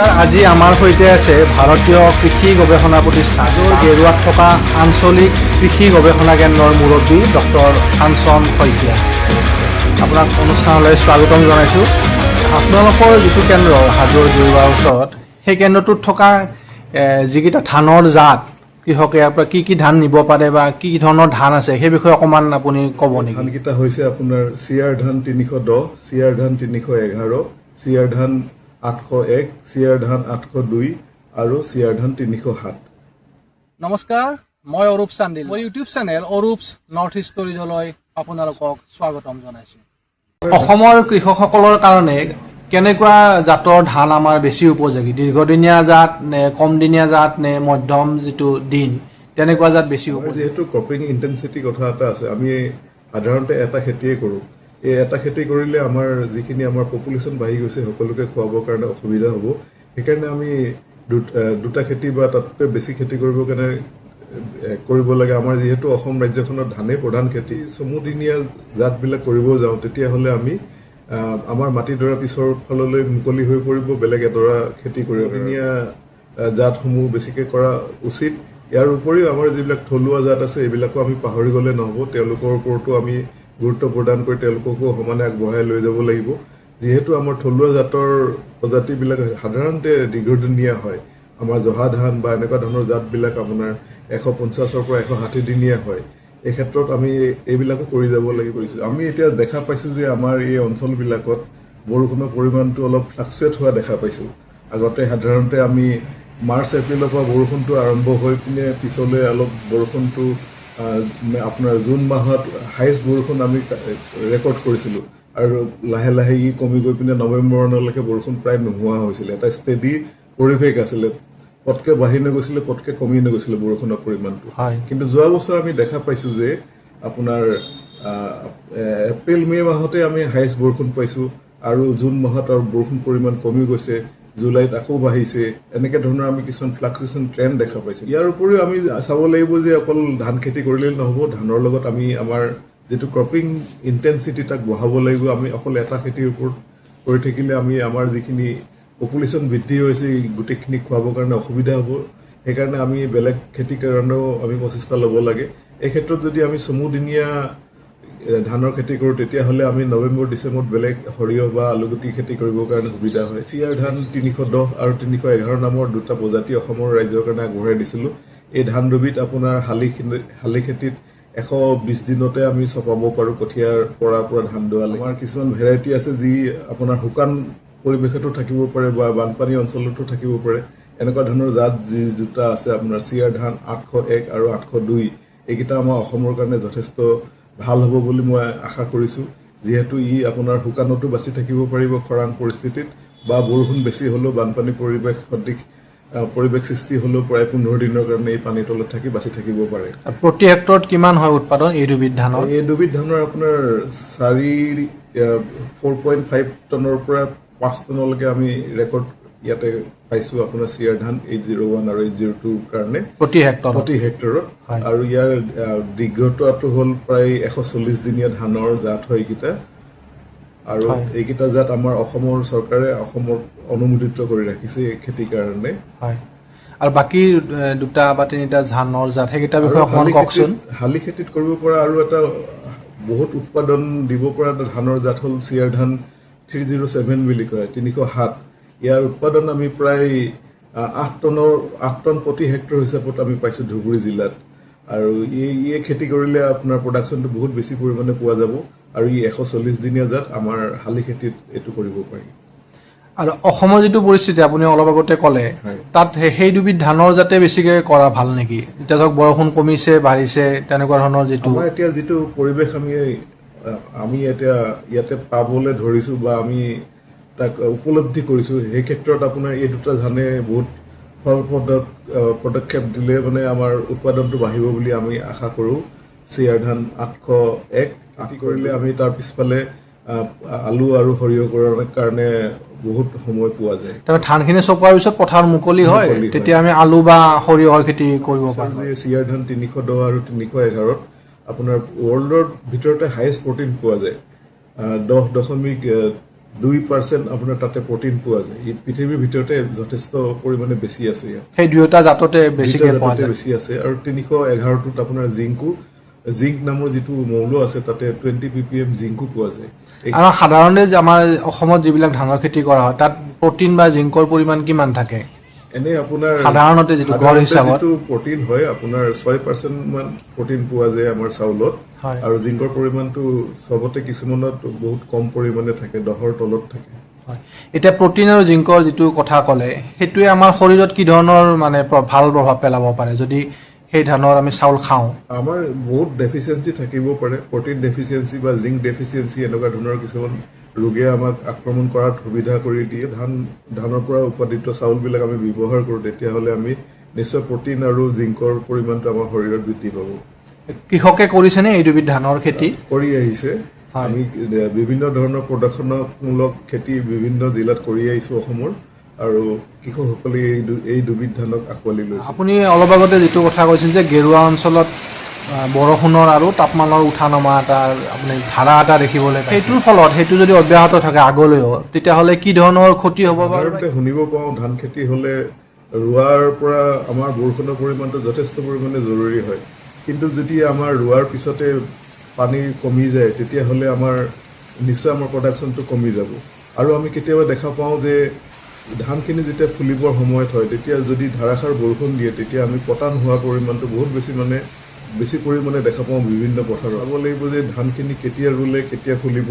নমস্কাৰ, আজি আমাৰ সৈতে আছে ভাৰতীয় কৃষি গৱেষণা প্ৰতিষ্ঠান গেৰুৱাত থকা আঞ্চলিক কৃষি গৱেষণা কেন্দ্ৰৰ মুৰব্বী ডক্টৰ কাঞ্চন শইকীয়া। আপোনাক অনুষ্ঠানলৈ স্বাগতম জনাইছোঁ। আপোনালোকৰ যিটো কেন্দ্ৰ হাজোৰ গেৰুৱাৰ ওচৰত, সেই কেন্দ্ৰটোত থকা যিকেইটা ধানৰ জাত কৃষকে ইয়াৰ পৰা কি ধান নিব পাৰে বা কি ধৰণৰ ধান আছে সেই বিষয়ে অকণমান আপুনি ক'ব নেকি? ধানকেইটা হৈছে আপোনাৰ চিয়াৰ ধান 310, চিয়াৰ ধান 311, চিয়াৰ ধান 801, চিয়াৰ ধান 802 আৰু চিয়াৰ ধান 307। নমস্কাৰ, মই অৰূপ চান্দিল। মোৰ ইউটিউব চেনেল অৰূপছ নৰ্থ ষ্টৰিজলৈ আপোনালোকক স্বাগতম জনাইছোঁ। অসমৰ কৃষকসকলৰ কাৰণে কেনেকুৱা জাতৰ ধান আমাৰ বেছি উপযোগী? দীৰ্ঘদিনীয়া জাত নে কমদিনীয়া জাত নে মধ্যম যিটো দিন তেনেকুৱা জাত বেছি উপযোগী? যিহেতু ক্ৰপিং ইণ্টেনচিটি কথা এটা আছে, আমি সাধাৰণতে এটা খেতিয়ে কৰোঁ। এই এটা খেতি কৰিলে আমাৰ যিখিনি আমাৰ পপুলেশ্যন বাঢ়ি গৈছে সকলোকে খুৱাবৰ কাৰণে অসুবিধা হ'ব। সেইকাৰণে আমি দুটা খেতি বা তাতকৈ বেছি খেতি কৰিবৰ কাৰণে কৰিব লাগে। আমাৰ যিহেতু অসম ৰাজ্যখনত ধানেই প্ৰধান খেতি, চমুদিনীয়া জাতবিলাক কৰিব যাওঁ তেতিয়াহ'লে আমি আমাৰ মাটিডৰা পিছৰ ফাললৈ মুকলি হৈ পৰিব, বেলেগ এডৰা খেতি কৰিব। ধুনীয়া জাতসমূহ বেছিকৈ কৰা উচিত। ইয়াৰ উপৰিও আমাৰ যিবিলাক থলুৱা জাত আছে এইবিলাকো আমি পাহৰি গ'লে নহ'ব। তেওঁলোকৰ ওপৰতো আমি গুৰুত্ব প্ৰদান কৰি তেওঁলোককো সমানে আগবঢ়াই লৈ যাব লাগিব। যিহেতু আমাৰ থলুৱা জাতৰ প্ৰজাতিবিলাক সাধাৰণতে দীৰ্ঘদিনীয়া হয়। আমাৰ জহা ধান বা এনেকুৱা ধৰণৰ জাতবিলাক আপোনাৰ 150-ৰ পৰা 160 দিনীয়া হয়। এই ক্ষেত্ৰত আমি এইবিলাকো কৰি যাব লাগিব। আমি এতিয়া দেখা পাইছোঁ যে আমাৰ এই অঞ্চলবিলাকত বৰষুণৰ পৰিমাণটো অলপ ফ্লাকচুৱেট হোৱা দেখা পাইছোঁ। আগতে সাধাৰণতে আমি মাৰ্চ এপ্ৰিলৰ পৰা বৰষুণটো আৰম্ভ হৈ পিনে পিছলৈ অলপ বৰষুণটো আপোনাৰ জুন মাহত হাইষ্ট বৰষুণ আমি ৰেকৰ্ড কৰিছিলোঁ আৰু লাহে লাহে ই কমি গৈ পিনে নৱেম্বৰ মানলৈকে বৰষুণ প্ৰায় নোহোৱা হৈছিলে। এটা ষ্টেডি পৰিৱেশ আছিলে, পটকৈ বাঢ়ি নগৈছিলে, পটকৈ কমি নগৈছিলে বৰষুণৰ পৰিমাণটো। কিন্তু যোৱা বছৰ আমি দেখা পাইছোঁ যে আপোনাৰ এপ্ৰিল মে' মাহতে আমি হাইষ্ট বৰষুণ পাইছোঁ আৰু জুন মাহত আৰু বৰষুণ পৰিমাণ কমি গৈছে, জুলাইত আকৌ বাঢ়িছে। এনেকৈ ধৰণৰ আমি কিছুমান ফ্লাকচুৱেশ্যন ট্ৰেণ্ড দেখা পাইছোঁ। ইয়াৰ উপৰিও আমি চাব লাগিব যে অকল ধান খেতি কৰিলেই নহ'ব, ধানৰ লগত আমি আমাৰ যিটো ক্ৰপিং ইণ্টেনচিটি তাক বঢ়াব লাগিব। আমি অকল এটা খেতিৰ ওপৰত কৰি থাকিলে আমি আমাৰ যিখিনি পপুলেশ্যন বৃদ্ধি হৈছে গোটেইখিনি খুৱাবৰ কাৰণে অসুবিধা হ'ব। সেইকাৰণে আমি বেলেগ খেতিৰ কাৰণেও আমি প্ৰচেষ্টা ল'ব লাগে। এই ক্ষেত্ৰত যদি আমি চমুদিনীয়া ধানৰ খেতি কৰোঁ তেতিয়াহ'লে আমি নৱেম্বৰ ডিচেম্বৰত বেলেগ সৰিয়হ বা আলুগুটি খেতি কৰিবৰ কাৰণে সুবিধা হয়। চিয়াৰ ধান 310 আৰু 311 নামৰ দুটা প্ৰজাতি অসমৰ ৰাইজৰ কাৰণে আগবঢ়াই দিছিলোঁ। এই ধান দুবিধ আপোনাৰ শালি খেতিত 120 দিনতে আমি চপাব পাৰোঁ কঠীয়াৰ পৰা ধান দোৱালে। আমাৰ কিছুমান ভেৰাইটি আছে যি আপোনাৰ শুকান পৰিৱেশতো থাকিব পাৰে বা বানপানী অঞ্চলতো থাকিব পাৰে। এনেকুৱা ধৰণৰ জাত যি দুটা আছে আপোনাৰ চিয়াৰ ধান 801 আৰু 802, এইকেইটা আমাৰ অসমৰ কাৰণে যথেষ্ট ভাল হ'ব বুলি মই আশা কৰিছোঁ। যিহেতু ই আপোনাৰ শুকানতো বাচি থাকিব পাৰিব খৰাং পৰিস্থিতিত, বা বৰষুণ বেছি হ'লেও বানপানী পৰিৱেশ সৃষ্টি হ'লেও প্ৰায় 15 দিনৰ কাৰণে এই পানীৰ তলত থাকি বাচি থাকিব পাৰে। প্ৰতি হেক্টৰত কিমান হয় উৎপাদন এই দুবিধ ধানৰ? এই দুবিধ ধানৰ আপোনাৰ 4.5 টনৰ পৰা 5 টনলৈকে আমি ৰেকৰ্ড ইয়াতে পাইছোঁ আপোনাৰ চিয়াৰ ধান 801 আৰু 802 কাৰণে প্ৰতি হেক্টৰত। আৰু ইয়াৰ দীৰ্ঘতাটো হ'ল প্ৰায় 140 দিনীয়া ধানৰ জাত হয় এইকেইটা। আৰু এইকেইটা জাত আমাৰ অসমৰ চৰকাৰে অসমত অনুমোদিত কৰি ৰাখিছে এই খেতিৰ কাৰণে। আৰু বাকী দুটা বা তিনিটা ধানৰ জাত সেইকেইটা বিষয়ে অকণমান কওকচোন। শালি খেতিত কৰিব পৰা আৰু এটা বহুত উৎপাদন দিব পৰা এটা ধানৰ জাত হ'ল চিয়াৰ ধান 307 বুলি কয়, 307। ইয়াৰ উৎপাদন আমি প্ৰায় 8 টন প্ৰতি হেক্টৰ হিচাপত আমি পাইছোঁ ধুবুৰী জিলাত। আৰু এই খেতি কৰিলে আপোনাৰ প্ৰডাকশ্যনটো বহুত বেছি পৰিমাণে পোৱা যাব। আৰু ই 140 দিনীয়া জাত, আমাৰ শালি খেতিত এইটো কৰিব পাৰি। আৰু অসমৰ যিটো পৰিস্থিতি আপুনি অলপ আগতে ক'লে, তাত সেই দুবিধ ধানৰ যাতে বেছিকৈ কৰা ভাল নেকি? এতিয়া ধৰক বৰষুণ কমিছে বাঢ়িছে তেনেকুৱা ধৰণৰ আমাৰ এতিয়া যিটো পৰিৱেশ আমি এতিয়া ইয়াতে পাবলৈ ধৰিছোঁ বা আমি তাক উপলব্ধি কৰিছোঁ, সেই ক্ষেত্ৰত আপোনাৰ এই দুটা ধানে বহুত ফলপ্ৰদ পদক্ষেপ দিলে মানে আমাৰ উৎপাদনটো বাঢ়িব বুলি আমি আশা কৰোঁ। চিয়াৰ ধান 801 খেতি কৰিলে আমি তাৰ পিছফালে আলু আৰু সৰিয়হ কৰাৰ কাৰণে বহুত সময় পোৱা যায়। তাৰপৰা ধানখিনি চপোৱাৰ পিছত পথাৰ মুকলি হয়, তেতিয়া আমি আলু বা সৰিয়হৰ খেতি কৰিব পাৰোঁ। চিয়াৰ ধান 310 আৰু 311ত আপোনাৰ ৱৰ্ল্ডৰ ভিতৰতে হাইষ্ট প্ৰটিন পোৱা যায়। 10.3 2% আপোনাৰ তাতে প্ৰটিন পোৱা যায়। ই পৃথিৱীৰ ভিতৰতে যথেষ্ট পৰিমাণে বেছি আছে ইয়াত। সেই দুয়োটা জাততে বেছিকৈ দুয়োটা পোৱা জাততে যায়। বেছি আছে আৰু 311টোত আপোনাৰ জিংক নামৰ যিটো মৌল আছে তাতে 20 ppm জিংকো পোৱা যায়। আৰু সাধাৰণতে যে আমাৰ অসমত যিবিলাক ধানৰ খেতি কৰা হয় তাত প্ৰটিন বা জিংকৰ পৰিমাণ কিমান থাকে? এনে আপোনাৰ সাধাৰণতে যিটো গড় হিচাপত যিটো প্ৰটিন হয় আপোনাৰ 6% মান প্ৰটিন পোৱা যায় আমাৰ চাউলত। হয়। আৰু জিংকৰ পৰিমাণটো চবতে কিছুমানত বহুত কম পৰিমাণে থাকে, 10ৰ তলত থাকে। হয়। এতিয়া প্ৰটিন আৰু জিংকৰ যিটো কথা ক'লে সেইটোৱে আমাৰ শৰীৰত কি ধৰণৰ মানে ভাল প্ৰভাৱ পেলাব পাৰে যদি সেই ধানৰ আমি চাউল খাওঁ? আমাৰ বহুত ডেফিচিয়েঞ্চি থাকিব পাৰে, প্ৰটিন ডেফিচিয়েঞ্চি বা জিংক ডেফিচিয়েঞ্চি এনেকুৱা ধৰণৰ কিছুমান ৰোগে আমাক আক্ৰমণ কৰাত সুবিধা কৰি দিয়ে। ধানৰ পৰা উৎপাদিত চাউলবিলাক আমি ব্যৱহাৰ কৰোঁ তেতিয়াহ'লে আমি নিশ্চয় প্ৰটিন আৰু জিংকৰ পৰিমাণটো আমাৰ শৰীৰত বৃদ্ধি পাব। কৃষকে কৰিছেনে এই দুবিধ ধানৰ খেতি? কৰি আহিছে। হয়। আমি বিভিন্ন ধৰণৰ প্ৰদৰ্শনমূলক খেতি বিভিন্ন জিলাত কৰি আহিছোঁ অসমৰ, আৰু কৃষকসকলে এই দুবিধ ধানক আঁকোৱালি লৈছে। আপুনি অলপ আগতে যিটো কথা কৈছিল যে গেৰুৱা অঞ্চলত বৰষুণৰ আৰু তাপমানৰ উঠা নমা এটা আপুনি ধাৰা এটা দেখিবলৈ পাইছে। সেইটোৰ ফলত সেইটো যদি অব্যাহত থাকে আগলৈও তেতিয়াহ'লে কি ধৰণৰ ক্ষতি হ'ব পাৰে? সাধাৰণতে শুনিব পাওঁ ধান খেতি হ'লে ৰোৱাৰ পৰা আমাৰ বৰষুণৰ পৰিমাণটো যথেষ্ট পৰিমাণে জৰুৰী হয়, কিন্তু যেতিয়া আমাৰ ৰোৱাৰ পিছতে পানী কমি যায় তেতিয়াহ'লে আমাৰ নিশ্চয় আমাৰ প্ৰডাকশ্যনটো কমি যাব। আৰু আমি কেতিয়াবা দেখা পাওঁ যে ধানখিনি যেতিয়া ফুলিবৰ সময়ত হয় তেতিয়া যদি ধাৰাসাৰ বৰষুণ দিয়ে তেতিয়া আমি পতান হোৱাৰ পৰিমাণটো বহুত বেছি পৰিমাণে দেখা পাওঁ বিভিন্ন পথাৰত। চাব লাগিব যে ধানখিনি কেতিয়া ৰুলে কেতিয়া ফুলিব,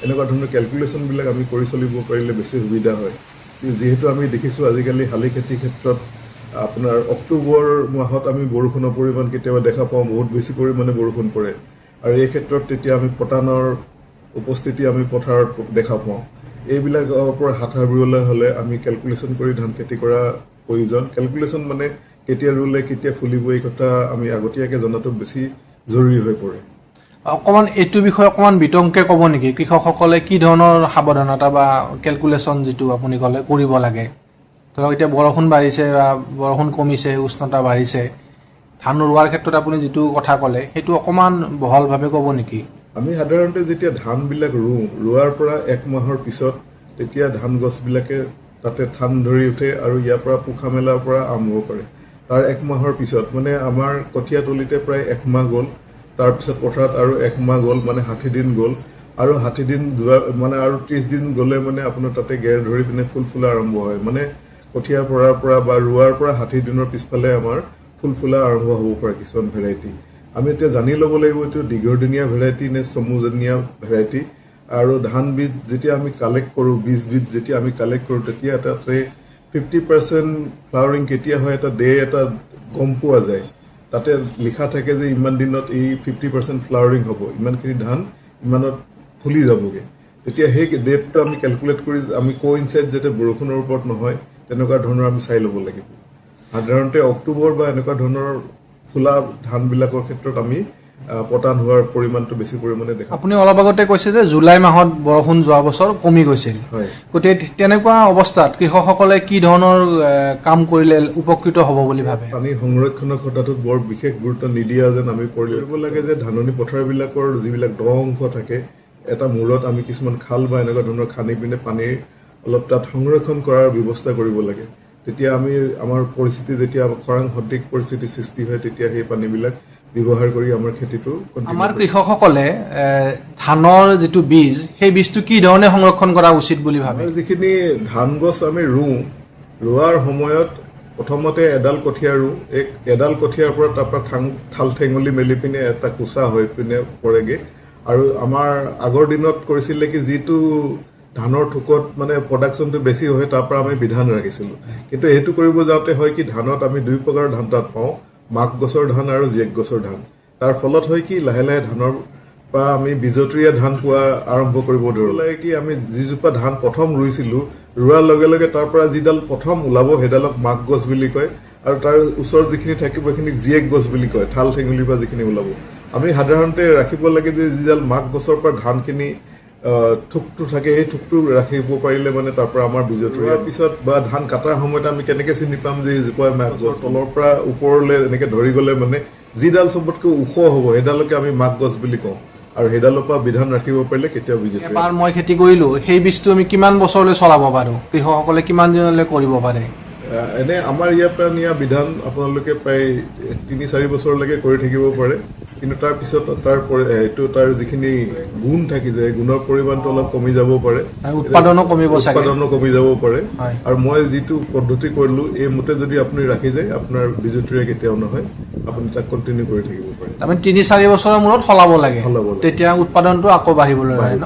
এনেকুৱা ধৰণৰ কেলকুলেশ্যনবিলাক আমি কৰি চলিব পাৰিলে বেছি সুবিধা হয়। যিহেতু আমি দেখিছোঁ আজিকালি শালি খেতিৰ ক্ষেত্ৰত আপোনাৰ অক্টোবৰ মাহত আমি বৰষুণৰ পৰিমাণ কেতিয়াবা দেখা পাওঁ বহুত বেছি পৰিমাণে বৰষুণ পৰে, আৰু এই ক্ষেত্ৰত তেতিয়া আমি পতানৰ উপস্থিতি আমি পথাৰত দেখা পাওঁ। এইবিলাকৰ পৰা হাত সাৰিবলৈ হ'লে আমি কেলকুলেশ্যন কৰি ধান খেতি কৰা প্ৰয়োজন। কেলকুলেশ্যন মানে কেতিয়া ৰুলে কেতিয়া ফুলিব এই কথা আমি আগতীয়াকৈ জনাটো বেছি জৰুৰী হৈ পৰে। অকণমান এইটো বিষয়ে অকণমান বিতংকৈ ক'ব নেকি? কৃষকসকলে কি ধৰণৰ সাৱধানতা বা কেলকুলেশ্যন যিটো আপুনি ক'লে কৰিব লাগে? ধৰক এতিয়া বৰষুণ বাঢ়িছে বা বৰষুণ কমিছে, উষ্ণতা বাঢ়িছে, ধান ৰোৱাৰ ক্ষেত্ৰত আপুনি যিটো কথা ক'লে সেইটো অকণমান বহলভাৱে ক'ব নেকি? আমি সাধাৰণতে যেতিয়া ধানবিলাক ৰোৱাৰ পৰা 1 মাহৰ পিছত তেতিয়া ধান গছবিলাকে তাতে ঠান ধৰি উঠে আৰু ইয়াৰ পৰা পোখা মেলাৰ পৰা আৰম্ভ কৰে। তাৰ 1 মাহৰ পিছত মানে আমাৰ কঠীয়া তলিতে প্ৰায় 1 মাহ গ'ল, তাৰপিছত পথাৰত আৰু 1 মাহ গ'ল, মানে 60 দিন গ'ল, আৰু 60 দিন যোৱা মানে আৰু 30 দিন গ'লে মানে আপোনাৰ তাতে গেৰ ধৰি পিনে ফুল ফুলা আৰম্ভ হয়। মানে কঠীয়া পৰাৰ পৰা বা ৰোৱাৰ পৰা 60 দিনৰ পিছফালে আমাৰ ফুল ফুলা আৰম্ভ হ'ব পাৰে কিছুমান ভেৰাইটি। আমি এতিয়া জানি ল'ব লাগিব এইটো দীঘৰদিনীয়া ভেৰাইটি নে চমুজনীয়া ভেৰাইটি। আৰু ধান বীজ যেতিয়া আমি কালেক্ট কৰোঁ, বীজ যেতিয়া আমি কালেক্ট কৰোঁ তেতিয়া তাতে 50% ফ্লাৱাৰিং কেতিয়া হয় এটা গম পোৱা যায়। তাতে লিখা থাকে যে ইমান দিনত এই 50% ফ্লাৱাৰিং হ'ব, ইমানখিনি ধান ইমানত ফুলি যাবগৈ। তেতিয়া সেই ডেটটো আমি কেলকুলেট কৰি আমি কোইনচাইড যাতে বৰষুণৰ ওপৰত নহয় তেনেকুৱা ধৰণৰ আমি চাই ল'ব লাগিব। সাধাৰণতে অক্টোবৰ বা এনেকুৱা ধৰণৰ ফুলা ধানবিলাকৰ ক্ষেত্ৰত আমি পতান হোৱাৰ পৰিমাণটো বেছি পৰিমাণে দেখা। আপুনি অলপ আগতে কৈছে যে জুলাই মাহত বৰষুণ যোৱা বছৰ কমি গৈছিল। হয়। গতিকে তেনেকুৱা অৱস্থাত কৃষকসকলে কি ধৰণৰ কাম কৰিলে উপকৃত হ'ব বুলি ভাবে? পানী সংৰক্ষণৰ কথাটোত বৰ বিশেষ গুৰুত্ব নিদিয়া যেন আমি কৰিব লাগে যে ধাননি পথাৰবিলাকৰ যিবিলাক দ অংশ থাকে এটা মূৰত আমি কিছুমান খাল বা এনেকুৱা ধৰণৰ খান্দি পিনে পানীৰ অলপ তাত সংৰক্ষণ কৰাৰ ব্যৱস্থা কৰিব লাগে। তেতিয়া আমি আমাৰ পৰিস্থিতি যেতিয়া খৰাং সদৃশ পৰিস্থিতিৰ সৃষ্টি হয় তেতিয়া সেই পানীবিলাক ব্যৱহাৰ কৰি আমাৰ খেতিটো আমাৰ কৃষকসকলে ধানৰ যিটো বীজ সেই বীজটো কি ধৰণে সংৰক্ষণ কৰা উচিত বুলি ভাবে? যিখিনি ধান গছ আমি ৰোৱাৰ সময়ত প্ৰথমতে এডাল কঠীয়া এডাল কঠীয়াৰ পৰা তাৰপৰা ঠাল ঠেঙুলি মেলি পিনে এটা কোচা হৈ পিনে পৰেগৈ। আৰু আমাৰ আগৰ দিনত কৰিছিলে কি যিটো ধানৰ থোকত মানে প্ৰডাকশ্যনটো বেছি হয় তাৰ পৰা আমি বিধান ৰাখিছিলোঁ, কিন্তু সেইটো কৰিব যাওঁতে হয় কি ধানত আমি 2 প্ৰকাৰৰ ধান তাত পাওঁ, মাক গছৰ ধান আৰু জীয়েক গছৰ ধান। তাৰ ফলত হয় কি লাহে লাহে ধানৰ পৰা আমি বীজতৰীয়া ধান পোৱা আৰম্ভ কৰিব ধৰিলোঁ। লাগে কি আমি যিজোপা ধান প্ৰথম ৰুইছিলোঁ ৰোৱাৰ লগে লগে তাৰ পৰা যিডাল প্ৰথম ওলাব সেইডালক মাক গছ বুলি কয়, আৰু তাৰ ওচৰত যিখিনি থাকিব সেইখিনিক জীয়েক গছ বুলি কয়, ঠাল ঠেঙুলিৰ পৰা যিখিনি ওলাব। আমি সাধাৰণতে ৰাখিব লাগে যে যিডাল মাক গছৰ পৰা ধানখিনি থোকটো থাকে সেই থোকটো ৰাখিব পাৰিলে মানে তাৰ পৰা আমাৰ বীজতৰীয়াৰ পিছত বা ধান কাটাৰ সময়ত আমি কেনেকৈ চিনি পাম যে জোপা মাক গছ তলৰ পৰা ওপৰলৈ এনেকৈ ধৰি গ'লে মানে যিডাল চবতকৈ ওখ হ'ব সেইডালকে আমি মাক গছ বুলি কওঁ। আৰু সেইডালৰ পৰা বিধান ৰাখিব পাৰিলে কেতিয়াও বিজেপিয়ে এবাৰ মই খেতি কৰিলোঁ সেই বীজটো আমি কিমান বছৰলৈ চলাব পাৰোঁ কৃষকসকলে কিমান দিনলৈ কৰিব পাৰে এনে আমাৰ ইয়াৰ পৰা নিয়া বিধান আপোনালোকে প্ৰায় ৩-৪ বছৰলৈকে কৰি থাকিব পাৰে কিন্তু তাৰপিছত তাৰ যিখিনি গুণ থাকি যায় গুণৰ পৰিমাণটো অলপ কমি যাব পাৰে আৰু উৎপাদনো কমিব চাগে উৎপাদনো কমি যাব পাৰে হয়। আৰু মই যিটো পদ্ধতি কৰিলোঁ এই মতে যদি আপুনি ৰাখি যায় আপোনাৰ বিজুতিৰে কেতিয়াও নহয় আপুনি তাক কণ্টিনিউ কৰি থাকিব পাৰে তাৰমানে ৩-৪ বছৰৰ মূৰত সলাব লাগে সলাব লাগে। তেতিয়া উৎপাদনটো আকৌ বাঢ়িবলৈ লাগে ন